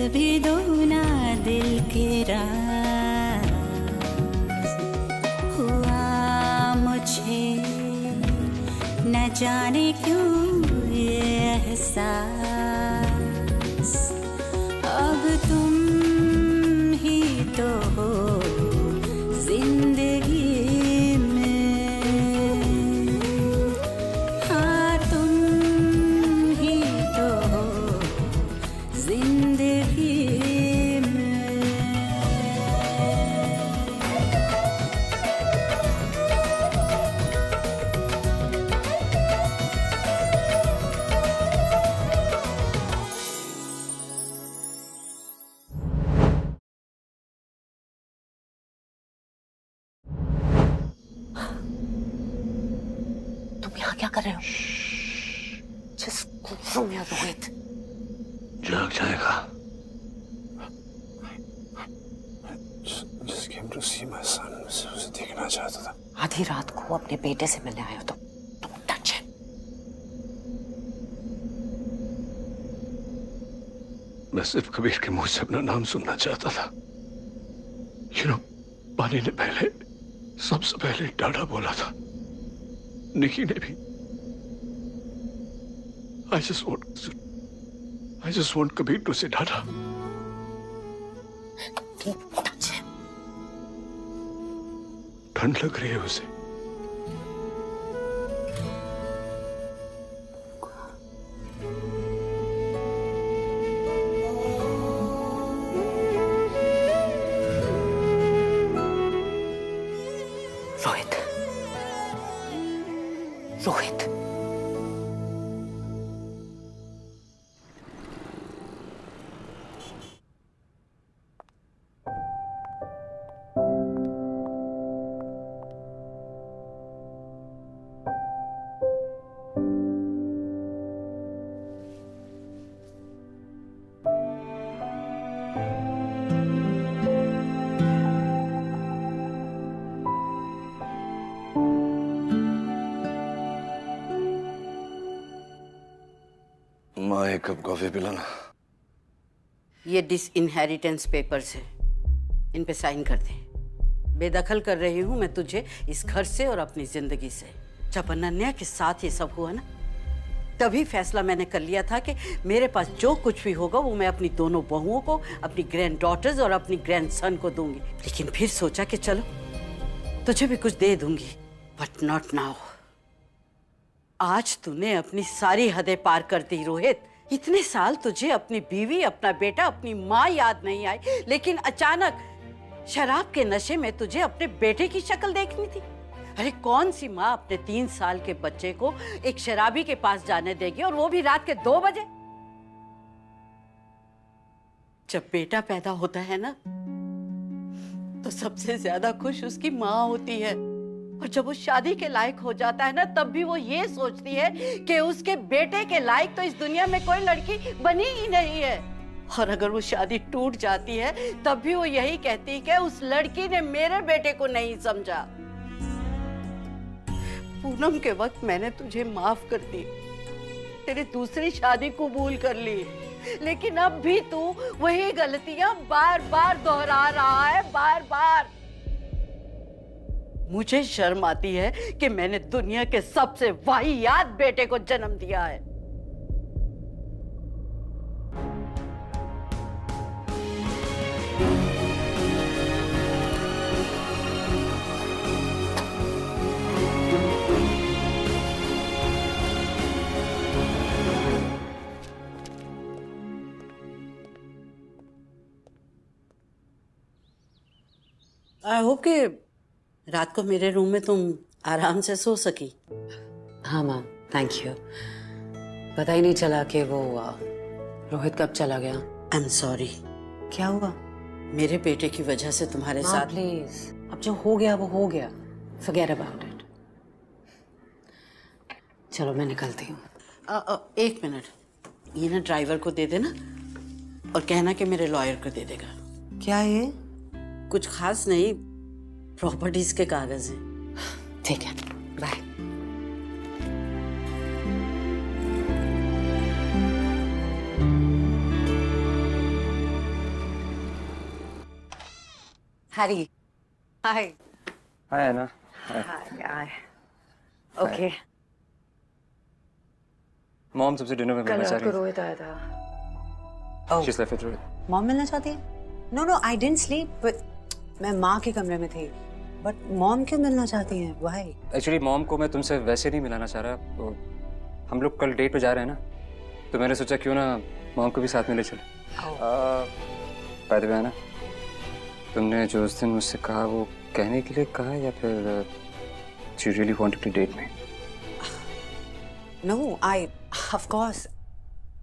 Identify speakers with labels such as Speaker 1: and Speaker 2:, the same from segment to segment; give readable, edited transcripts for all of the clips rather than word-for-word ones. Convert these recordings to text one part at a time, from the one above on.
Speaker 1: भी दो ना दिल के राज। हुआ मुझे न जाने क्यों ये एहसास, अब तुम ही तो हो जिंदगी में। हाँ तुम ही तो हो जिंदगी में।
Speaker 2: तुम यहाँ क्या कर रहे हो? जिस गुस्सों में रोहित
Speaker 3: जाग जाएगा।
Speaker 4: Just came to see my son. उसे देखना चाहता था।
Speaker 2: आधी रात को अपने बेटे से मिलने आए हो तुम टच है।
Speaker 3: मैं सिर्फ कबीर के मुंह से अपना नाम सुनना चाहता था। पानी ने पहले, सबसे पहले डाडा बोला था, निकी ने भी। I just want Kabir to say Dada.
Speaker 2: Touch है।
Speaker 3: ठंड लग रही है उसे।
Speaker 2: रोहित, रोहित,
Speaker 4: माँ एक कप कॉफी पिलाना।
Speaker 5: ये डिसइनहेरिटेंस पेपर्स है, इन पे साइन कर दे। बेदखल कर रही हूँ मैं तुझे इस घर से और अपनी जिंदगी से। जब अनन्या के साथ ये सब हुआ ना, तभी फैसला मैंने कर लिया था कि मेरे पास जो कुछ भी होगा वो मैं अपनी दोनों बहुओं को, अपनी ग्रैंड डॉटर्स और अपनी ग्रैंड सन को दूंगी। लेकिन फिर सोचा कि चलो तुझे भी कुछ दे दूंगी, बट नॉट नाउ। आज तूने अपनी सारी हदें पार कर दी रोहित। इतने साल तुझे अपनी बीवी, अपना बेटा, अपनी माँ याद नहीं आई, लेकिन अचानक शराब के नशे में तुझे अपने बेटे की शक्ल देखनी थी। अरे कौन सी माँ अपने 3 साल के बच्चे को एक शराबी के पास जाने देगी, और वो भी रात के 2 बजे? जब बेटा पैदा होता है ना, तो सबसे ज्यादा खुश उसकी माँ होती है। और जब वो शादी के लायक हो जाता है ना, तब भी वो ये सोचती है कि उसके बेटे के लायक तो इस दुनिया में कोई लड़की बनी ही नहीं है। और अगर वो शादी टूट जाती है, तब भी वो यही कहती है कि उस लड़की ने मेरे बेटे को नहीं समझा। पूनम के वक्त मैंने तुझे माफ कर दी, तेरी दूसरी शादी कबूल कर ली, लेकिन अब भी तू वही गलतियां बार बार दोहरा रहा है, बार बार। मुझे शर्म आती है कि मैंने दुनिया के सबसे वाहियात बेटे को जन्म दिया है। आई होप कि रात को मेरे रूम में तुम आराम से सो सकी।
Speaker 2: हाँ माँ, थैंक यू। पता ही नहीं चला कि वो रोहित कब चला गया।
Speaker 5: I am sorry.
Speaker 2: क्या हुआ?
Speaker 5: मेरे बेटे की वजह से तुम्हारे साथ।
Speaker 2: प्लीज, अब जो हो गया वो हो गया, फॉरगेट अबाउट इट। चलो मैं निकलती हूँ।
Speaker 5: 1 मिनट, ये ना ड्राइवर को दे देना और कहना कि मेरे लॉयर को दे देगा।
Speaker 2: क्या ये?
Speaker 5: कुछ खास नहीं, प्रॉपर्टीज के कागज हैं।
Speaker 2: ठीक है, bye. Harry. Hi.
Speaker 6: Hi, Anna. Hi.
Speaker 2: Hi. Okay.
Speaker 6: Mom सबसे डिनर में मिलना चाह रही है।
Speaker 2: रोहित आया था। Oh.
Speaker 6: She's left with Rohit.
Speaker 2: Mom मिलना चाहती है? No, I didn't sleep. But मैं माँ के कमरे में थी। But मॉम क्यों मिलना चाहती हैं? Why?
Speaker 6: Actually, मॉम को मैं तुमसे वैसे नहीं मिलाना चाह रहा। तो हम लोग कल डेट पे जा रहे हैं ना, तो मैंने सोचा क्यों ना मॉम को भी साथ में ले चले। बाय द वे, ना तुमने जो उस दिन मुझसे कहा वो कहने के लिए कहा या फिर you really wanted to date me?
Speaker 2: No, of course,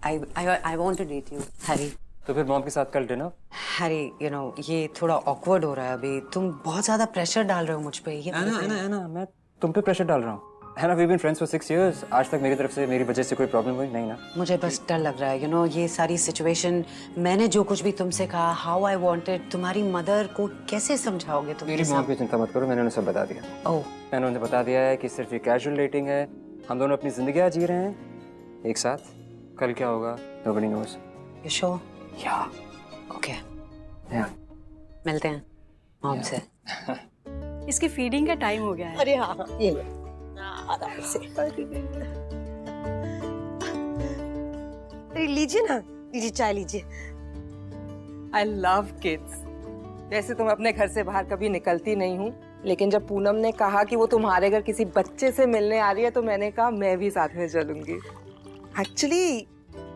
Speaker 2: I want to date you, Harry.
Speaker 6: तो फिर मॉम के साथ कल डिनर?
Speaker 2: Harry, you know, ये थोड़ा awkward हो रहा है अभी। तुम बहुत ज़्यादा प्रेशर डाल रहे हो मुझ पे। ये
Speaker 6: Anna, मैं तुम पे प्रेशर डाल रहा हूँ। Anna, we've been friends for 6 years. आज तक मेरी तरफ से मेरी वजह से कोई प्रॉब्लम हुई नहीं ना?
Speaker 2: मुझे बस डर लग रहा है, you know, ये सारी सिचुएशन, मैंने जो कुछ भी तुमसे कहा, how I wanted, तुम्हारी मदर को कैसे समझाओगे तुम?
Speaker 6: मेरी मॉम की चिंता मत करो, मैंने उन्हें सब बता दिया।
Speaker 2: ओह,
Speaker 6: मैंने उन्हें बता दिया है कि सिर्फ ये कैजुअल डेटिंग है, हम दोनों अपनी जिंदगियां जी रहे हैं एक साथ। कल क्या होगा nobody knows.
Speaker 2: you sure?
Speaker 6: Yeah.
Speaker 2: Okay.
Speaker 6: Yeah.
Speaker 2: मिलते हैं मॉम से।
Speaker 1: इसकी फीडिंग का टाइम हो गया है।
Speaker 7: अरे हाँ ये लो आराम से। अरे लीजिए ना, लीजिए चाय लीजिए।
Speaker 8: I love kids. वैसे तो मैं अपने घर से बाहर कभी निकलती नहीं हूँ, लेकिन जब पूनम ने कहा कि वो तुम्हारे घर किसी बच्चे से मिलने आ रही है, तो मैंने कहा मैं भी साथ में चलूंगी। Actually,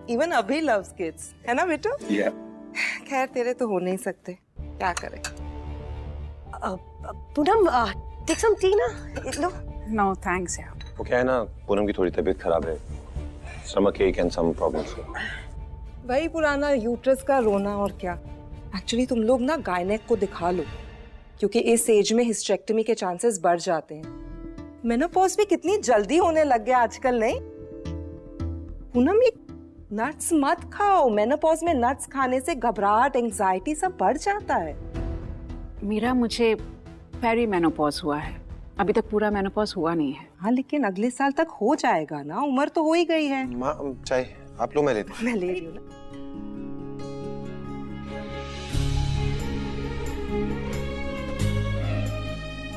Speaker 8: even अभी loves kids, है ना बेटू?
Speaker 4: Yeah.
Speaker 8: खैर तेरे तो हो नहीं सकते, क्या करें?
Speaker 7: पूनम टेक सम टी ना, लो।
Speaker 1: नो थैंक्स यार।
Speaker 4: वो क्या है ना, पूनम की थोड़ी तबीयत खराब है, स्टमक एक एंड सम प्रॉब्लम्स।
Speaker 8: वही पुराना यूट्रस का रोना और क्या। एक्चुअली तुम लोग ना गायनेक को दिखा लो, क्योंकि इस एज में हिस्टेरेक्टमी के चांसेस बढ़ जाते हैं। मेनोपॉज भी कितनी जल्दी होने लग गया आजकल, नहीं? पूनम ये नट्स मत खाओ, मेनोपॉज में नट्स खाने से घबराहट, एंजाइटी सब बढ़ जाता है।
Speaker 1: मीरा, मुझे पेरी मेनोपॉज हुआ है, अभी तक पूरा मेनोपॉज हुआ नहीं है।
Speaker 8: हाँ लेकिन अगले साल तक हो जाएगा ना, उम्र तो हो ही गई है।
Speaker 4: माँ चाय आप लोग, मैं लेती हूँ।
Speaker 8: मैं ले रही हूँ ना।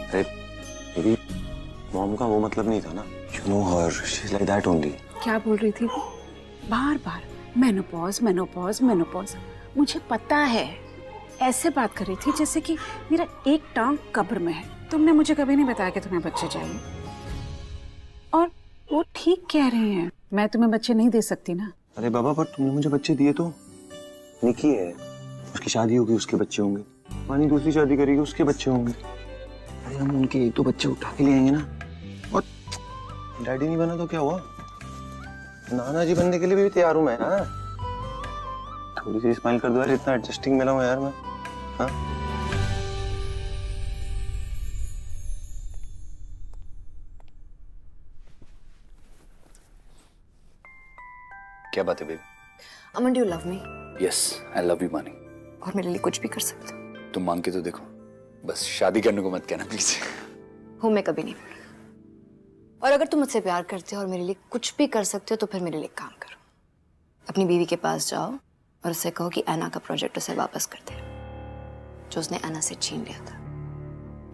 Speaker 4: अरे मेरी मॉम का वो मतलब नहीं था ना। You know her, she's like that only.
Speaker 1: क्या बोल रही थी वो? बार बार मेनोपॉज मेनोपॉज मेनोपॉज। मुझे पता है, ऐसे बात कर रही थी जैसे कि मेरा एक टांग कब्र में है। तुमने मुझे कभी नहीं बताया कि तुम्हें बच्चे चाहिए, और वो ठीक कह रही हैं। मैं तुम्हें बच्चे नहीं दे सकती ना।
Speaker 4: अरे बाबा, पर तुमने मुझे बच्चे दिए तो। निकी है, उसकी शादी होगी, उसके बच्चे होंगे। मानी दूसरी शादी करेगी, उसके बच्चे होंगे। अरे हम उनके एक तो बच्चे उठा के ले आएंगे ना। और डैडी नहीं बना तो क्या हुआ, नाना जी बनने के लिए भी तैयार हूँ मैं ना। थोड़ी सी स्माइल कर दो यार, इतना एडजस्टिंग मिला हूँ यार मैं। हाँ
Speaker 9: क्या बात है baby?
Speaker 7: Aman, do you love me?
Speaker 9: Yes, I love you मानी।
Speaker 7: और मेरे लिए कुछ भी कर सकते हो?
Speaker 9: तुम मांग के तो देखो, बस शादी करने को मत कहना प्लीज।
Speaker 7: हूँ मैं कभी नहीं बोली। और अगर तुम मुझसे प्यार करते हो और मेरे लिए कुछ भी कर सकते हो, तो फिर मेरे लिए काम करो। अपनी बीवी के पास जाओ और उससे कहो कि ऐना का प्रोजेक्ट उसे वापस कर दे, जो उसने ऐना से छीन लिया था।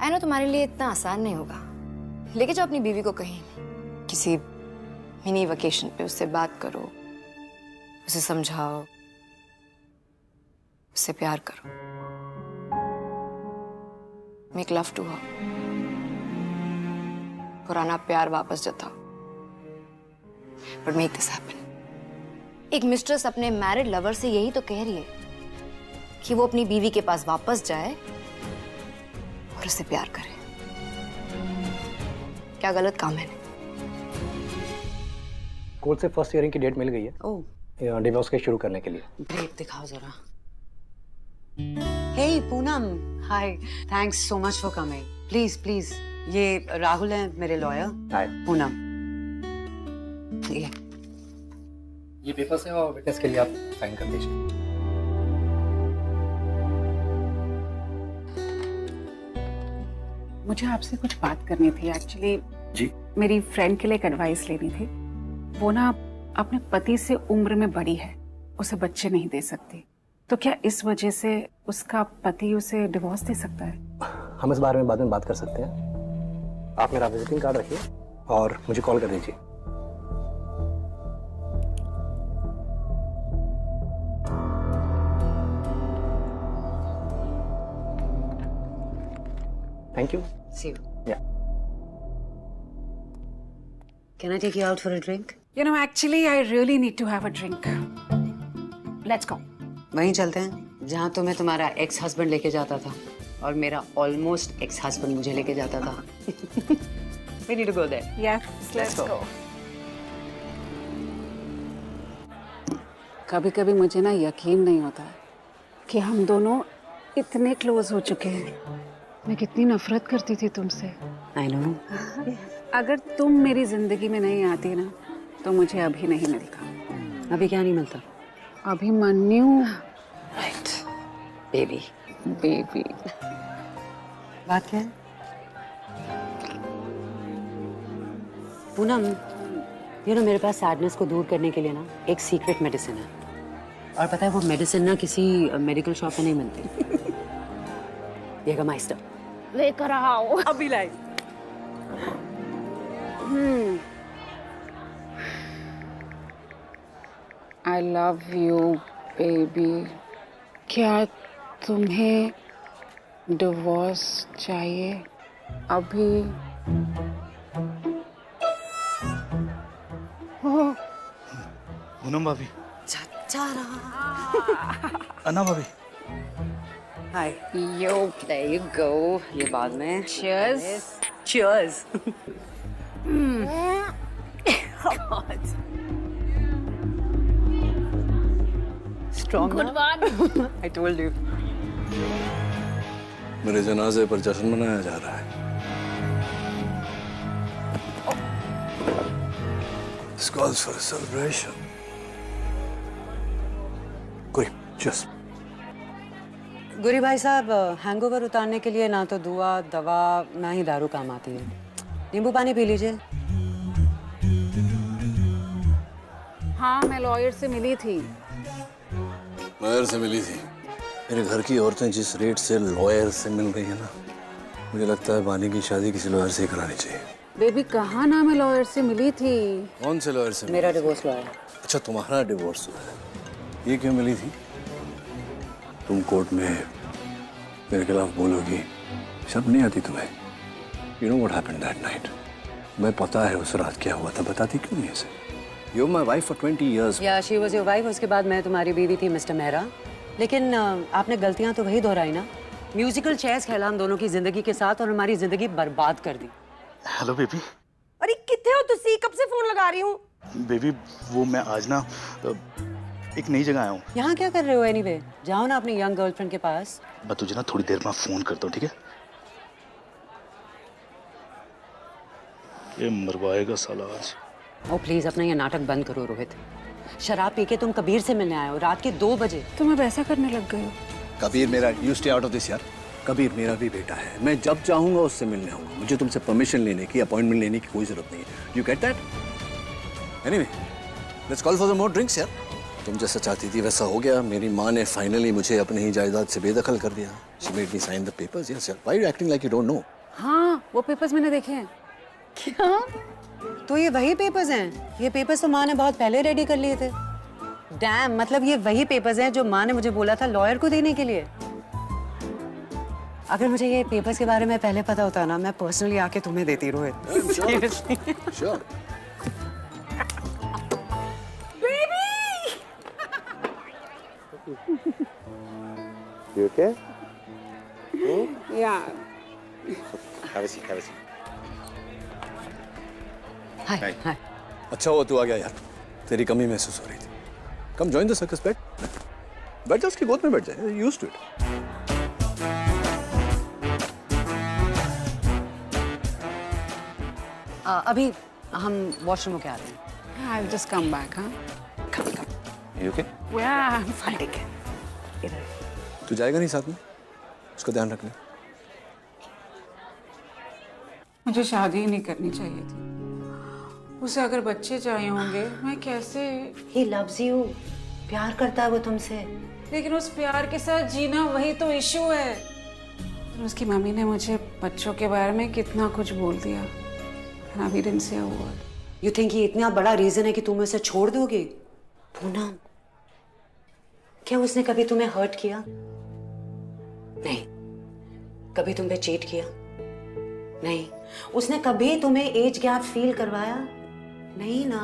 Speaker 7: ऐना तुम्हारे लिए इतना आसान नहीं होगा। लेके जाओ अपनी बीवी को कहीं, किसी मिनी वेकेशन पे, उससे बात करो, उसे समझाओ, उससे प्यार करो। मेक लव टू हर, पुराना प्यार वापस जताओ। But make this happen. एक मिस्ट्रेस अपने मैरिड लवर से यही तो कह रही है कि वो अपनी बीवी के पास वापस जाए और उससे प्यार करे। क्या गलत काम है?
Speaker 10: कोर्ट से फर्स्ट हियरिंग की डेट मिल गई है।
Speaker 2: ओह,
Speaker 10: डिवोर्स केस शुरू करने के लिए।
Speaker 2: ग्रेट, दिखाओ जरा। Hey Poonam, hi, thanks so much for coming. Please please, ये राहुल है मेरे लॉयर।
Speaker 10: हाय
Speaker 2: पूनम,
Speaker 10: ये पेपर्स है और विटनेस के लिए आप साइन कर दीजिए।
Speaker 1: मुझे आपसे कुछ बात करनी थी एक्चुअली।
Speaker 10: जी।
Speaker 1: मेरी फ्रेंड के लिए एक एडवाइस लेनी थी। वो ना अपने पति से उम्र में बड़ी है, उसे बच्चे नहीं दे सकती। तो क्या इस वजह से उसका पति उसे डिवोर्स दे सकता है?
Speaker 10: हम इस बारे में बाद में बात कर सकते हैं। आप मेरा विजिटिंग कार्ड रखिए और मुझे कॉल कर दीजिए। Thank you.
Speaker 2: See you.
Speaker 10: Yeah.
Speaker 2: Can I take you out for a drink?
Speaker 1: You know, actually, I really need to have a drink. Let's go.
Speaker 2: वहीं चलते हैं जहाँ तुम्हें तुम्हारा एक्स हस्बैंड लेके जाता था और मेरा ऑलमोस्ट एक्स हस्बैंड मुझे लेके जाता था। We need to go there.
Speaker 1: Yes, let's go. कभी-कभी मुझे ना यकीन नहीं होता है कि हम दोनों इतने क्लोज हो चुके हैं। मैं कितनी नफरत करती थी तुमसे।
Speaker 2: I know.
Speaker 1: अगर तुम मेरी जिंदगी में नहीं आती ना तो मुझे अभी नहीं मिलता।
Speaker 2: अभी क्या नहीं मिलता?
Speaker 1: अभिमन्यु।
Speaker 2: Right, baby.
Speaker 1: बेबी।
Speaker 2: बात क्या है? पूनम, मेरे पास सैडनेस को दूर करने के लिए ना एक सीक्रेट मेडिसिन है। और पता है वो मेडिसिन ना किसी मेडिकल शॉप में नहीं मिलती। Jägermeister.
Speaker 1: लेकर आओ। अभी लाई। I love you, baby. क्या तुम्हें डिवोर्स चाहिए अभी?
Speaker 11: पूनम भाभी। अन्ना भाभी।
Speaker 2: Hi. Yo, there you go. ये बाद में।
Speaker 1: Cheers.
Speaker 2: Cheers. Strong. Good one. I told you.
Speaker 3: मेरे जनाजे पर जश्न मनाया जा रहा है। This calls for a celebration. Good. Cheers.
Speaker 2: गुरी भाई साहब, हैंगओवर उतारने के लिए ना तो दुआ दवा ना ही दारू काम आती है। नींबू पानी पी लीजिए।
Speaker 1: हाँ, मैं लॉयर से मिली थी।
Speaker 3: लॉयर से मिली थी? मेरे घर की औरतें जिस रेट से लॉयर से मिल रही है ना, मुझे लगता है वानी की शादी किसी लॉयर से ही करानी चाहिए।
Speaker 1: बेबी, कहाँ ना मैं लॉयर से मिली थी।
Speaker 3: कौन से लॉयर से?
Speaker 2: मेरा डिवोर्स लॉयर।
Speaker 3: अच्छा, तुम्हारा डिवोर्स हुआ है। ये क्यों मिली थी? तुम कोर्ट में मेरे खिलाफ बोलोगी, शर्म नहीं आती तुम्हें? You know what happened that night? मैं पता है उस रात क्या हुआ था, बताती क्यों नहीं ऐसे? You're my wife for 20 years.
Speaker 2: या she was your wife, उसके बाद मैं तुम्हारी बीवी थी मिस्टर मेहरा। लेकिन आपने गलतियां तो वही दोहराई ना। म्यूजिकल चेयर्स खेला हम दोनों की जिंदगी के साथ और हमारी जिंदगी बर्बाद कर दी।
Speaker 11: Hello baby.
Speaker 5: अरे कितने हो तुसी? कब से फोन लगा रही हूँ।
Speaker 11: बेबी वो मैं आज ना एक नई जगह आया हूँ।
Speaker 2: यहाँ क्या कर रहे हो? एनीवे जाओ ना अपनी यंग गर्लफ्रेंड के पास।
Speaker 11: मैं तुझे ना थोड़ी देर में फोन करता हूँ, ठीक है? ये मरवाएगा साला आज।
Speaker 2: ओ प्लीज अपना ये नाटक बंद करो रोहित। शराब पी के तुम कबीर से मिलने आए हो रात के 2 बजे।
Speaker 1: तुम अब ऐसा करने लग गए हो।
Speaker 3: कबीर मेरा, you stay out of this यार। कबीर मेरा भी बेटा है, मैं जब चाहूंगा उससे मिलने आऊंगा। मुझे तुमसे परमिशन लेने की, अपॉइंटमेंट लेने की कोई जरूरत नहीं है। You get that? Anyway, let's call for some more drinks यार। तुम जैसा चाहती थी वैसा हो गया। मेरी माँ ने फाइनली मुझे अपनी ही जायदाद से बेदखल कर दिया। She made me sign the papers. Yes, sir. Why are you acting like you don't know?
Speaker 1: हाँ, वो पेपर्स मैंने देखे हैं।
Speaker 2: क्या? तो ये वही पेपर्स हैं? ये पेपर्स तो माँ ने बहुत पहले रेडी कर लिए थे। डैम, मतलब ये वही पेपर्स हैं जो माँ ने मुझे बोला था लॉयर को देने के लिए। अगर मुझे ये पेपर्स के बारे में पहले पता होता ना, मैं पर्सनली आके तुम्हें देती Rohit. Seriously.
Speaker 3: Sure.
Speaker 4: You okay?
Speaker 1: Yeah.
Speaker 4: Have a seat, have a seat.
Speaker 2: हाय हाय।
Speaker 3: अच्छा हुआ तू आ गया यार, तेरी कमी महसूस हो रही थी। कम जॉइन द सर्कस, बैठ बैठ जा, उसकी गोद में बैठ जाए। Used to it.
Speaker 2: अभी हम वॉशरूम होके आते हैं।
Speaker 1: I'll just come back, huh?
Speaker 2: Come, come.
Speaker 3: You okay?
Speaker 1: Yeah, I'm fine. ठीक है। इधर।
Speaker 3: तू जाएगा नहीं साथ में? उसका ध्यान रखना।
Speaker 1: मुझे शादी ही नहीं करनी चाहिए थी। उसे अगर बच्चे चाहिए होंगे, मैं कैसे?
Speaker 2: He loves you. प्यार करता है वो तुमसे।
Speaker 1: लेकिन उस प्यार के साथ जीना वही तो इशू है। और उसकी मम्मी ने मुझे बच्चों के बारे में कितना कुछ बोल दिया। And I didn't say a word.
Speaker 2: You think ये इतना बड़ा रीजन है कि तुम उसे छोड़ दोगे? पूनम, क्या उसने कभी तुम्हें हर्ट किया? नहीं। कभी तुम पे चीट किया? नहीं। उसने कभी तुम्हें एज गैप फील करवाया? नहीं ना।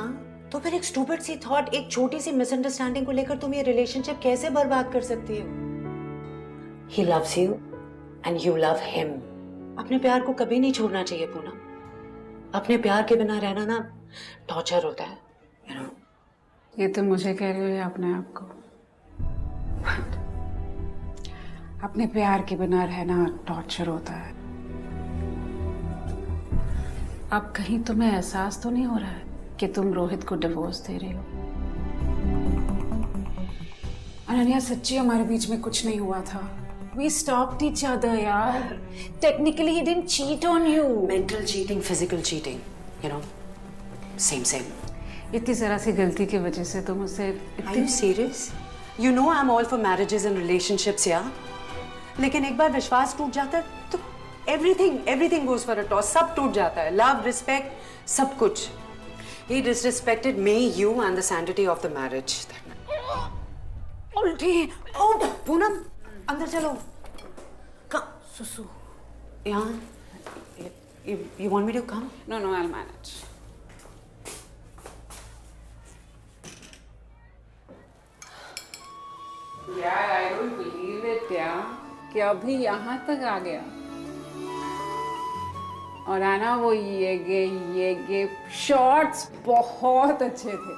Speaker 2: तो फिर एक स्टूपिड सी थॉट, एक छोटी सी मिसअंडरस्टैंडिंग को लेकर तुम ये रिलेशनशिप कैसे बर्बाद कर सकती हो? He loves you and you love him. अपने प्यार को कभी नहीं छोड़ना चाहिए पूनम। अपने प्यार के बिना रहना ना टॉर्चर होता है, you know?
Speaker 1: ये तो मुझे कह रही हो या अपने आप को? अपने प्यार के बिना रहना टॉर्चर होता है। अब कहीं तुम्हें एहसास तो नहीं हो रहा है कि तुम रोहित को डिवोर्स दे रही हो? अनन्या, सच्ची हमारे बीच में कुछ नहीं हुआ था। We stopped each other, यार। Technically, he didn't cheat on you.
Speaker 2: Mental cheating, physical cheating, you know, same.
Speaker 1: इतनी जरा सी गलती की वजह से तुम उसे।
Speaker 2: Are you serious? You know I'm all for marriages and relationships, yeah? लेकिन एक बार विश्वास टूट जाता है तो everything goes for a toss. सब टूट जाता है। Love, respect, सब कुछ। He disrespected me, you, and the sanctity of the marriage. उल्टी। Oh, पूनम, अंदर चलो।
Speaker 1: सुसु।
Speaker 2: यहाँ। You want me to come?
Speaker 1: No, I'll manage. यार, I don't believe it, यार, कि अभी यहाँ तक आ गया। और आना, वो ये गे शॉर्ट्स बहुत अच्छे थे।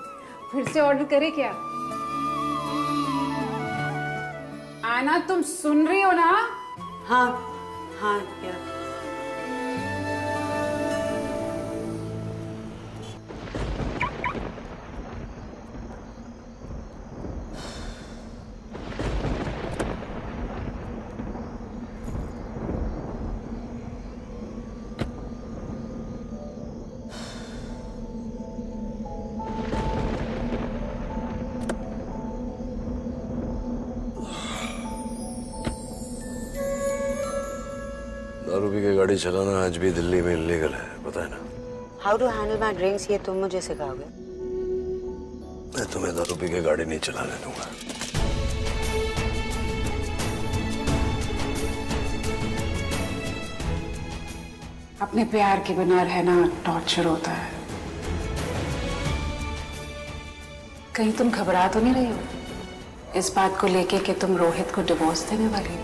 Speaker 1: फिर से ऑर्डर करे क्या? आना, तुम सुन रही हो ना?
Speaker 2: हाँ यार।
Speaker 3: दारू पी के गाड़ी चलाना आज भी दिल्ली में इलीगल है, पता है ना?
Speaker 2: How to handle my drinks, ये तुम मुझे सिखाओगे?
Speaker 3: मैं तुम्हें दारू पी के गाड़ी नहीं चलाने दूंगा।
Speaker 1: अपने प्यार के बिना रहना टॉर्चर होता है। कहीं तुम घबरा तो नहीं रही हो इस बात को लेके कि तुम रोहित को डिवोर्स देने वाली हो?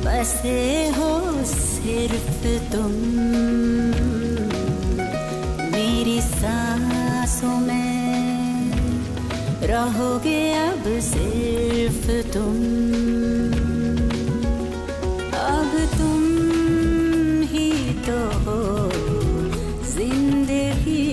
Speaker 12: बसे हो सिर्फ तुम, मेरी सांसों में रहोगे अब सिर्फ तुम। अब तुम ही तो हो जिंदगी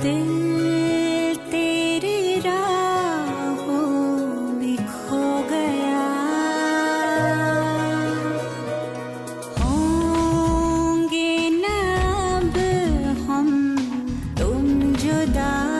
Speaker 12: दिल तेरी राहों में खो गया। होंगे न अब हम तुम जुदा।